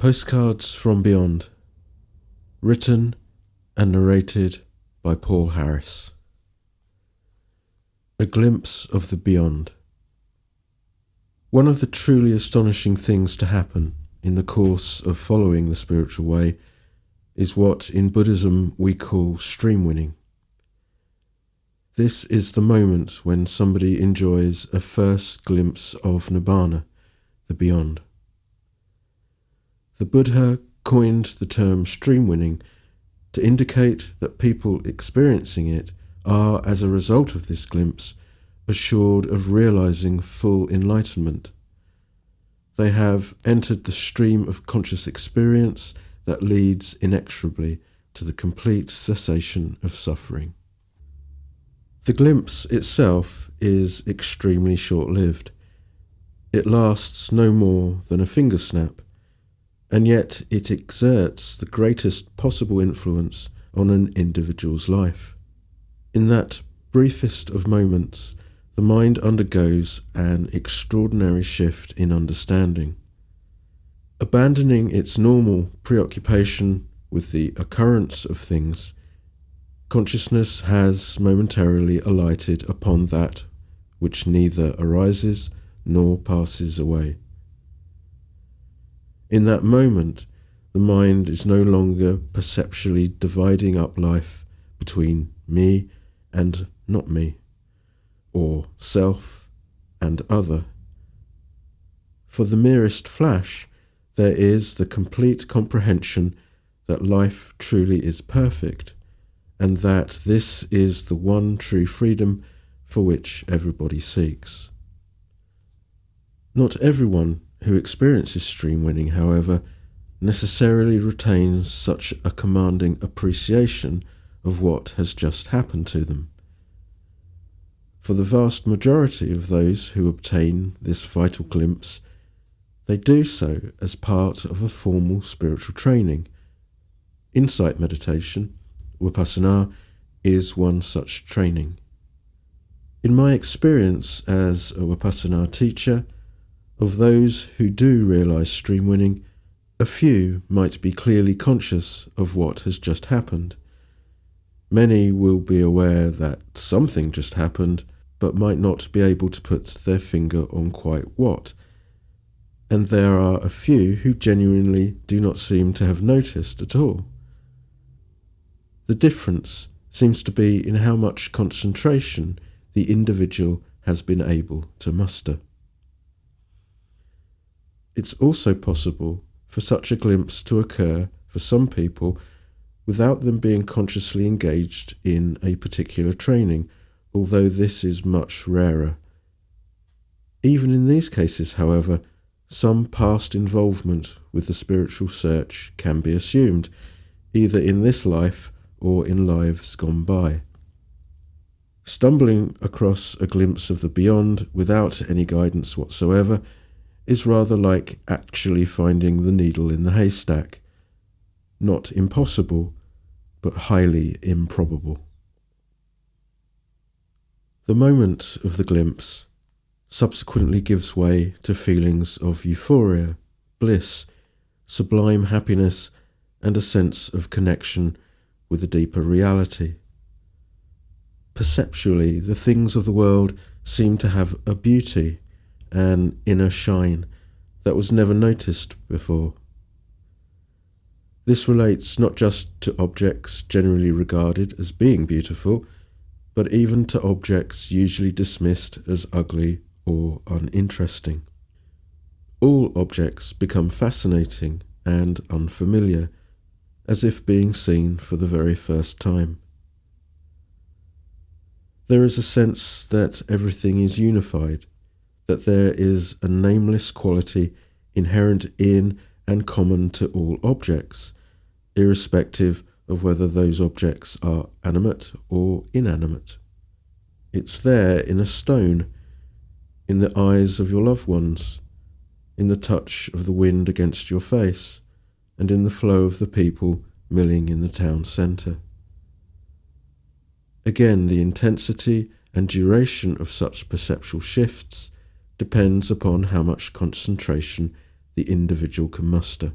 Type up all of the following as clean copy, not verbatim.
Postcards from Beyond, written and narrated by Paul Harris. A glimpse of the beyond. One of the truly astonishing things to happen in the course of following the spiritual way is what in Buddhism we call stream winning. This is the moment when somebody enjoys a first glimpse of Nibbana, the beyond. The Buddha coined the term stream winning to indicate that people experiencing it are, as a result of this glimpse, assured of realizing full enlightenment. They have entered the stream of conscious experience that leads inexorably to the complete cessation of suffering. The glimpse itself is extremely short-lived. It lasts no more than a finger snap, and yet it exerts the greatest possible influence on an individual's life. In that briefest of moments, the mind undergoes an extraordinary shift in understanding. Abandoning its normal preoccupation with the occurrence of things, consciousness has momentarily alighted upon that which neither arises nor passes away. In that moment, the mind is no longer perceptually dividing up life between me and not me, or self and other. For the merest flash, there is the complete comprehension that life truly is perfect, and that this is the one true freedom for which everybody seeks. Not everyone who experiences stream winning, however, necessarily retains such a commanding appreciation of what has just happened to them. For the vast majority of those who obtain this vital glimpse, they do so as part of a formal spiritual training. Insight meditation, vipassana, is one such training. In my experience as a vipassana teacher, of those who do realize stream winning, a few might be clearly conscious of what has just happened. Many will be aware that something just happened, but might not be able to put their finger on quite what. And there are a few who genuinely do not seem to have noticed at all. The difference seems to be in how much concentration the individual has been able to muster. It's also possible for such a glimpse to occur for some people without them being consciously engaged in a particular training, although this is much rarer. Even in these cases, however, some past involvement with the spiritual search can be assumed, either in this life or in lives gone by. Stumbling across a glimpse of the beyond without any guidance whatsoever is rather like actually finding the needle in the haystack. Not impossible, but highly improbable. The moment of the glimpse subsequently gives way to feelings of euphoria, bliss, sublime happiness, and a sense of connection with a deeper reality. Perceptually, the things of the world seem to have a beauty, an inner shine that was never noticed before. This relates not just to objects generally regarded as being beautiful, but even to objects usually dismissed as ugly or uninteresting. All objects become fascinating and unfamiliar, as if being seen for the very first time. There is a sense that everything is unified, that there is a nameless quality inherent in and common to all objects, irrespective of whether those objects are animate or inanimate. It's there in a stone, in the eyes of your loved ones, in the touch of the wind against your face, and in the flow of the people milling in the town centre. Again, the intensity and duration of such perceptual shifts depends upon how much concentration the individual can muster.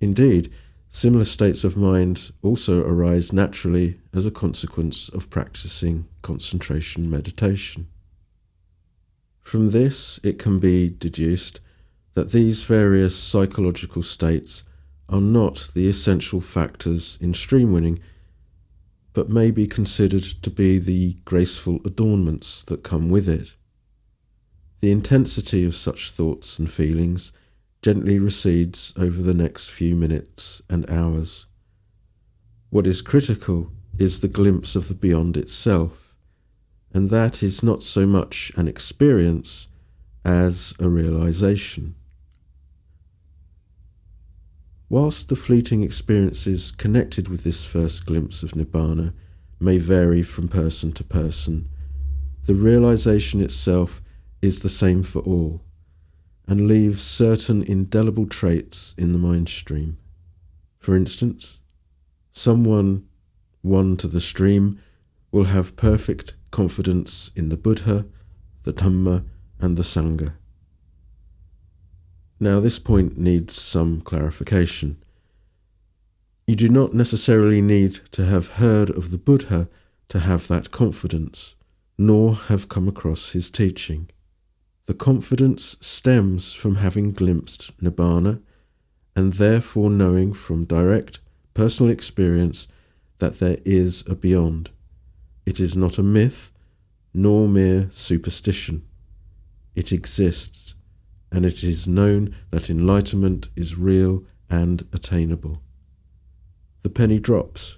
Indeed, similar states of mind also arise naturally as a consequence of practicing concentration meditation. From this, it can be deduced that these various psychological states are not the essential factors in stream winning, but may be considered to be the graceful adornments that come with it. The intensity of such thoughts and feelings gently recedes over the next few minutes and hours. What is critical is the glimpse of the beyond itself, and that is not so much an experience as a realization. Whilst the fleeting experiences connected with this first glimpse of Nibbana may vary from person to person, the realization itself is the same for all, and leaves certain indelible traits in the mind stream. For instance, someone won to the stream will have perfect confidence in the Buddha, the Dhamma, and the Sangha. Now, this point needs some clarification. You do not necessarily need to have heard of the Buddha to have that confidence, nor have come across his teaching. The confidence stems from having glimpsed Nibbana, and therefore knowing from direct personal experience that there is a beyond. It is not a myth, nor mere superstition. It exists, and it is known that enlightenment is real and attainable. The penny drops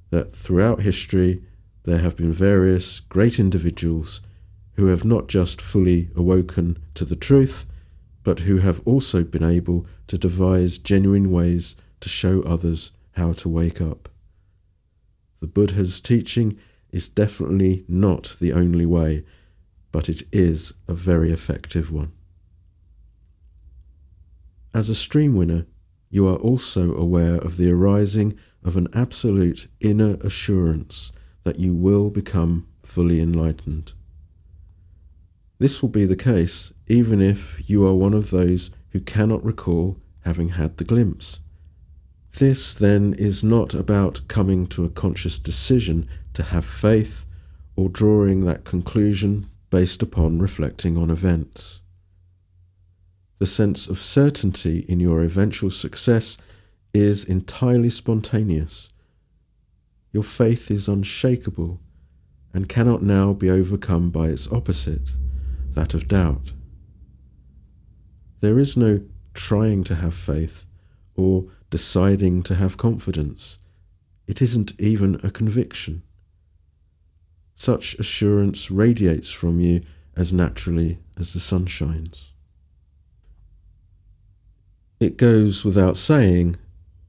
that throughout history there have been various great individuals who have not just fully awoken to the truth, but who have also been able to devise genuine ways to show others how to wake up. The Buddha's teaching is definitely not the only way, but it is a very effective one. As a stream winner, you are also aware of the arising of an absolute inner assurance that you will become fully enlightened. This will be the case even if you are one of those who cannot recall having had the glimpse. This then is not about coming to a conscious decision to have faith or drawing that conclusion based upon reflecting on events. The sense of certainty in your eventual success is entirely spontaneous. Your faith is unshakable and cannot now be overcome by its opposite, that of doubt. There is no trying to have faith or deciding to have confidence. It isn't even a conviction. Such assurance radiates from you as naturally as the sun shines. It goes without saying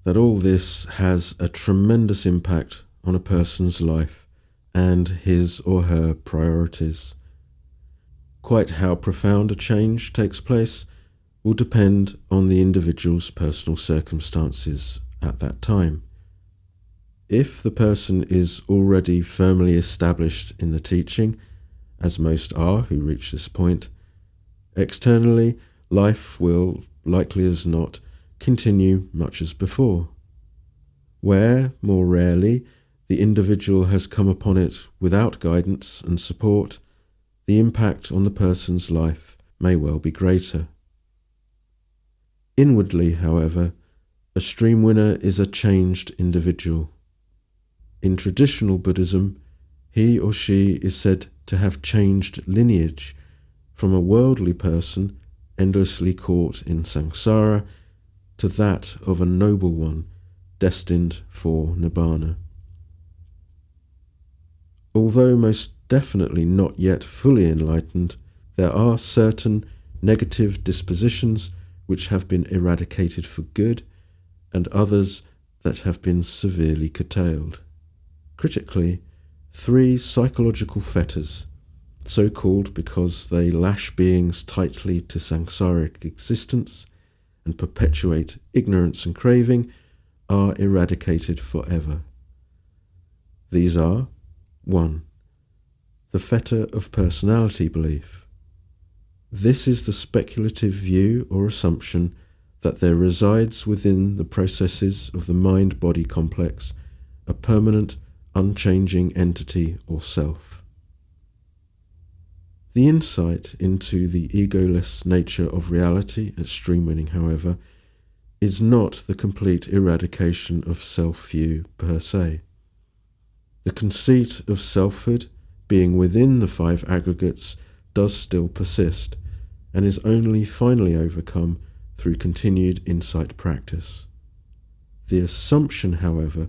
that all this has a tremendous impact on a person's life and his or her priorities. Quite how profound a change takes place will depend on the individual's personal circumstances at that time. If the person is already firmly established in the teaching, as most are who reach this point, externally life will, likely as not, continue much as before. Where, more rarely, the individual has come upon it without guidance and support, the impact on the person's life may well be greater. Inwardly, however, a stream winner is a changed individual. In traditional Buddhism, he or she is said to have changed lineage from a worldly person endlessly caught in samsara to that of a noble one destined for Nibbana. Although most definitely not yet fully enlightened, there are certain negative dispositions which have been eradicated for good, and others that have been severely curtailed. Critically, 3 psychological fetters, so called because they lash beings tightly to samsaric existence and perpetuate ignorance and craving, are eradicated forever. These are: 1. The fetter of personality belief. This is the speculative view or assumption that there resides within the processes of the mind-body complex a permanent, unchanging entity or self. The insight into the egoless nature of reality at stream winning, however, is not the complete eradication of self-view per se. The conceit of selfhood being within the five aggregates does still persist, and is only finally overcome through continued insight practice. The assumption, however,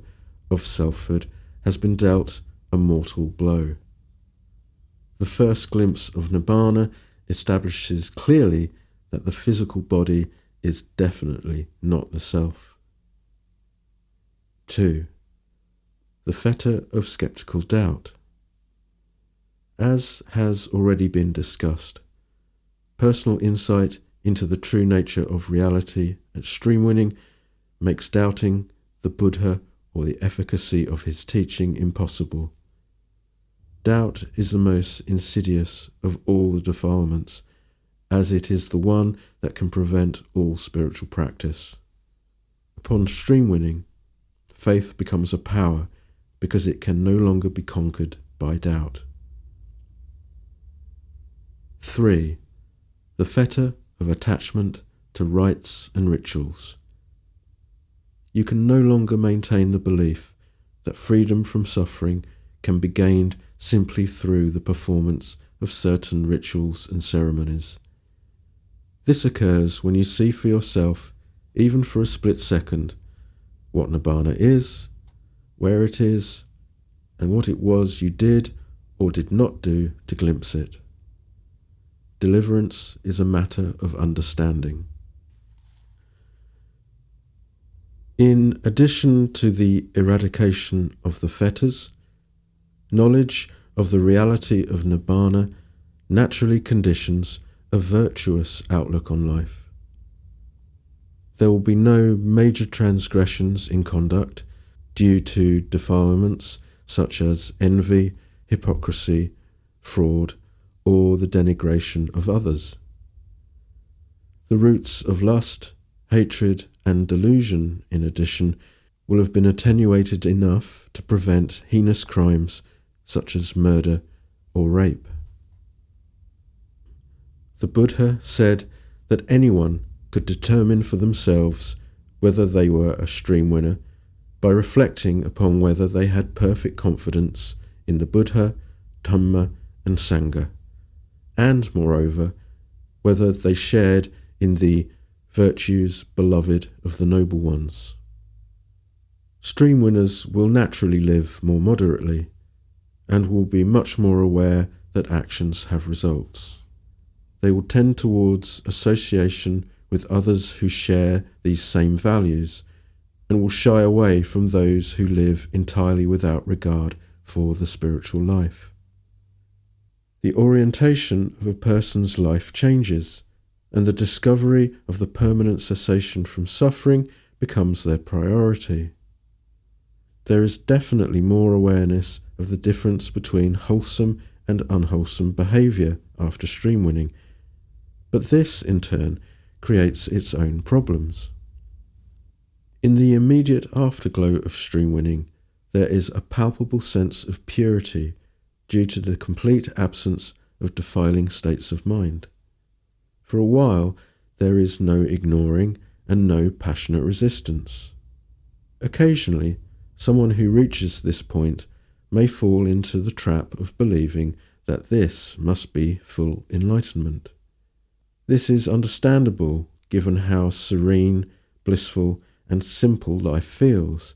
of selfhood has been dealt a mortal blow. The first glimpse of Nibbana establishes clearly that the physical body is definitely not the self. 2. The fetter of skeptical doubt. As has already been discussed, personal insight into the true nature of reality at stream winning makes doubting the Buddha or the efficacy of his teaching impossible. Doubt is the most insidious of all the defilements, as it is the one that can prevent all spiritual practice. Upon stream winning, faith becomes a power because it can no longer be conquered by doubt. 3. The fetter of attachment to rites and rituals. You can no longer maintain the belief that freedom from suffering can be gained simply through the performance of certain rituals and ceremonies. This occurs when you see for yourself, even for a split second, what Nibbana is, where it is, and what it was you did or did not do to glimpse it. Deliverance is a matter of understanding. In addition to the eradication of the fetters, knowledge of the reality of Nibbana naturally conditions a virtuous outlook on life. There will be no major transgressions in conduct due to defilements such as envy, hypocrisy, fraud, or the denigration of others. The roots of lust, hatred, and delusion, in addition, will have been attenuated enough to prevent heinous crimes such as murder or rape. The Buddha said that anyone could determine for themselves whether they were a stream winner by reflecting upon whether they had perfect confidence in the Buddha, Dhamma, and Sangha, and, moreover, whether they shared in the virtues beloved of the noble ones. Stream winners will naturally live more moderately, and will be much more aware that actions have results. They will tend towards association with others who share these same values, and will shy away from those who live entirely without regard for the spiritual life. The orientation of a person's life changes, and the discovery of the permanent cessation from suffering becomes their priority. There is definitely more awareness of the difference between wholesome and unwholesome behaviour after stream winning, but this, in turn, creates its own problems. In the immediate afterglow of stream winning, there is a palpable sense of purity due to the complete absence of defiling states of mind. For a while, there is no ignoring and no passionate resistance. Occasionally, someone who reaches this point may fall into the trap of believing that this must be full enlightenment. This is understandable given how serene, blissful, and simple life feels,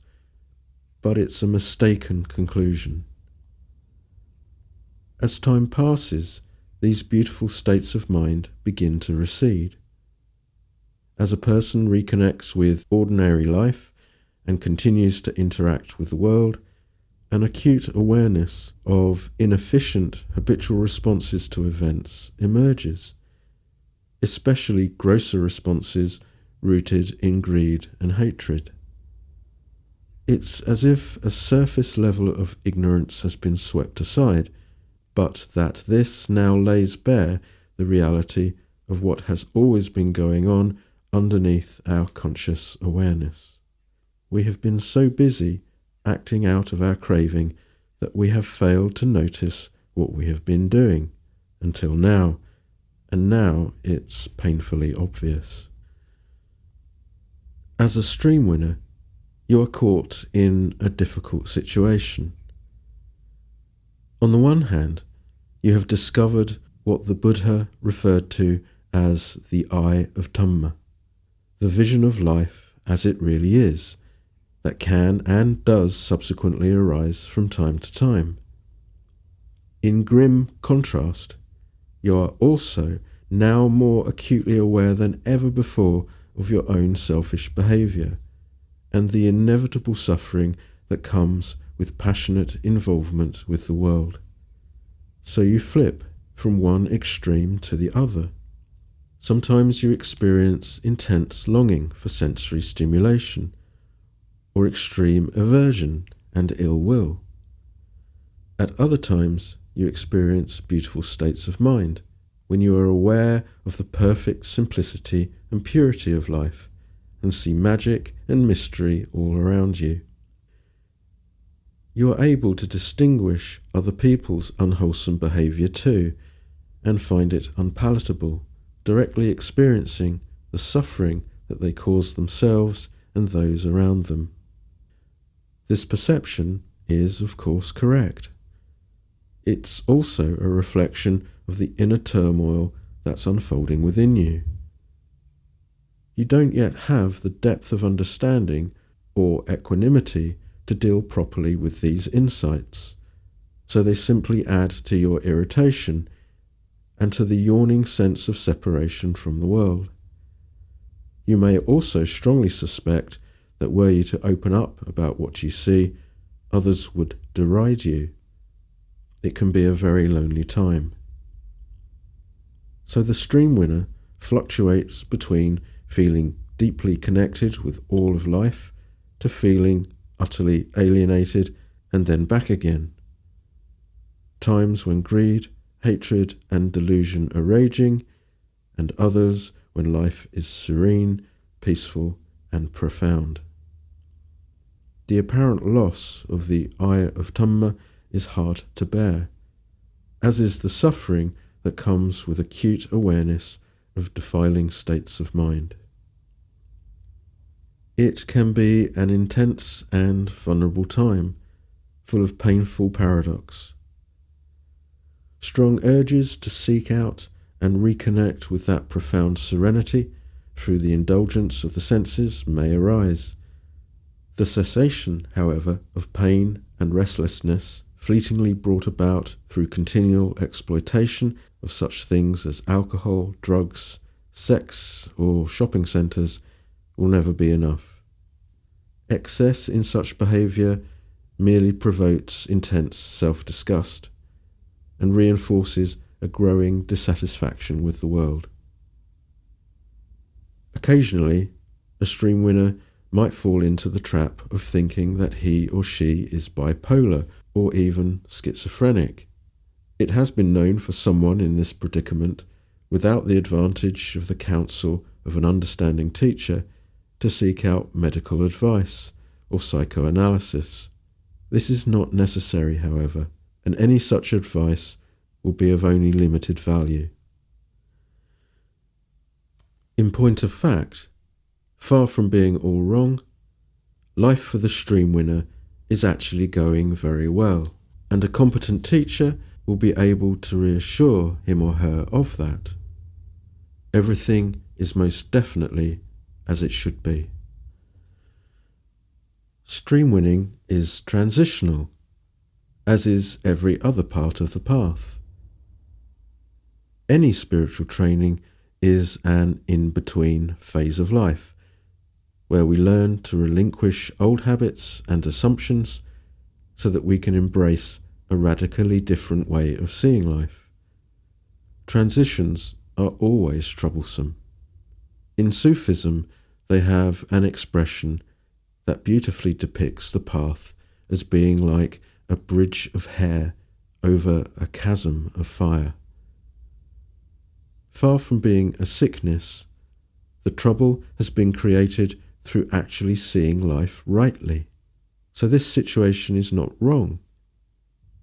but it's a mistaken conclusion. As time passes, these beautiful states of mind begin to recede. As a person reconnects with ordinary life and continues to interact with the world, an acute awareness of inefficient habitual responses to events emerges, especially grosser responses rooted in greed and hatred. It's as if a surface level of ignorance has been swept aside, but that this now lays bare the reality of what has always been going on underneath our conscious awareness. We have been so busy acting out of our craving that we have failed to notice what we have been doing until now, and now it's painfully obvious. As a stream winner, you are caught in a difficult situation. On the one hand, you have discovered what the Buddha referred to as the eye of Dhamma, the vision of life as it really is, that can and does subsequently arise from time to time. In grim contrast, you are also now more acutely aware than ever before of your own selfish behaviour and the inevitable suffering that comes with passionate involvement with the world. So you flip from one extreme to the other. Sometimes you experience intense longing for sensory stimulation, or extreme aversion and ill will. At other times, you experience beautiful states of mind, when you are aware of the perfect simplicity and purity of life, and see magic and mystery all around you. You are able to distinguish other people's unwholesome behaviour too, and find it unpalatable, directly experiencing the suffering that they cause themselves and those around them. This perception is, of course, correct. It's also a reflection of the inner turmoil that's unfolding within you. You don't yet have the depth of understanding or equanimity to deal properly with these insights, so they simply add to your irritation and to the yawning sense of separation from the world. You may also strongly suspect that were you to open up about what you see, others would deride you. It can be a very lonely time. So the stream winner fluctuates between feeling deeply connected with all of life to feeling utterly alienated and then back again. Times when greed, hatred and delusion are raging, and others when life is serene, peaceful and profound. The apparent loss of the eye of Dhamma is hard to bear, as is the suffering that comes with acute awareness of defiling states of mind. It can be an intense and vulnerable time, full of painful paradox. Strong urges to seek out and reconnect with that profound serenity through the indulgence of the senses may arise. The cessation, however, of pain and restlessness, fleetingly brought about through continual exploitation of such things as alcohol, drugs, sex, or shopping centres, will never be enough. Excess in such behaviour merely provokes intense self-disgust and reinforces a growing dissatisfaction with the world. Occasionally, a stream winner might fall into the trap of thinking that he or she is bipolar or even schizophrenic. It has been known for someone in this predicament, without the advantage of the counsel of an understanding teacher, to seek out medical advice or psychoanalysis. This is not necessary, however, and any such advice will be of only limited value. In point of fact, far from being all wrong, life for the stream winner is actually going very well, and a competent teacher will be able to reassure him or her of that. Everything is most definitely as it should be. Stream winning is transitional, as is every other part of the path. Any spiritual training is an in-between phase of life, where we learn to relinquish old habits and assumptions so that we can embrace a radically different way of seeing life. Transitions are always troublesome. In Sufism, they have an expression that beautifully depicts the path as being like a bridge of hair over a chasm of fire. Far from being a sickness, The trouble has been created through actually seeing life rightly. So this situation is not wrong.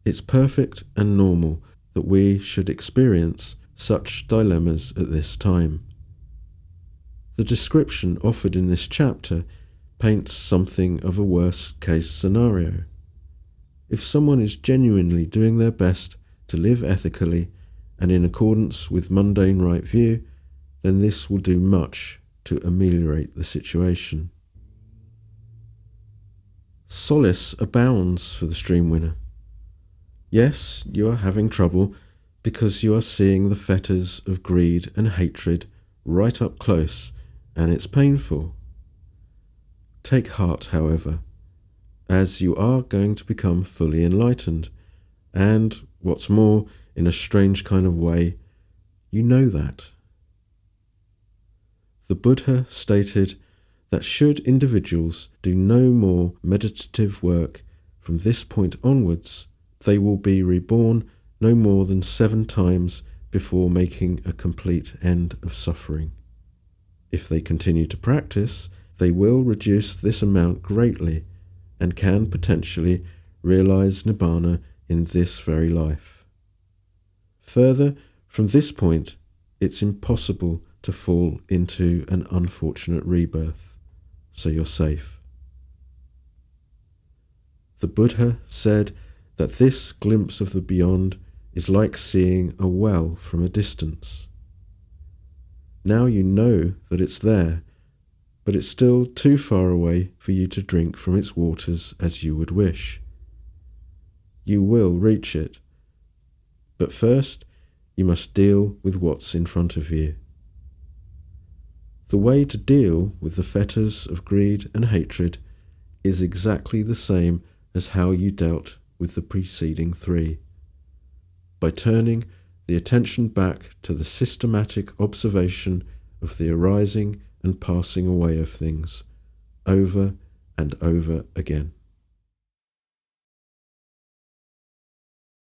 It's perfect and normal that we should experience such dilemmas at this time. The description offered in this chapter paints something of a worst-case scenario. If someone is genuinely doing their best to live ethically and in accordance with mundane right view, then this will do much to ameliorate the situation. Solace abounds for the stream winner. Yes, you are having trouble because you are seeing the fetters of greed and hatred right up close, and it's painful. Take heart, however, as you are going to become fully enlightened, and, what's more, in a strange kind of way, you know that. The Buddha stated that should individuals do no more meditative work from this point onwards, they will be reborn no more than 7 times before making a complete end of suffering. If they continue to practice, they will reduce this amount greatly and can potentially realize Nibbana in this very life. Further, from this point, it's impossible to fall into an unfortunate rebirth, so you're safe. The Buddha said that this glimpse of the beyond is like seeing a well from a distance. Now you know that it's there, but it's still too far away for you to drink from its waters as you would wish. You will reach it, but first you must deal with what's in front of you. The way to deal with the fetters of greed and hatred is exactly the same as how you dealt with the preceding 3, by turning the attention back to the systematic observation of the arising and passing away of things over and over again.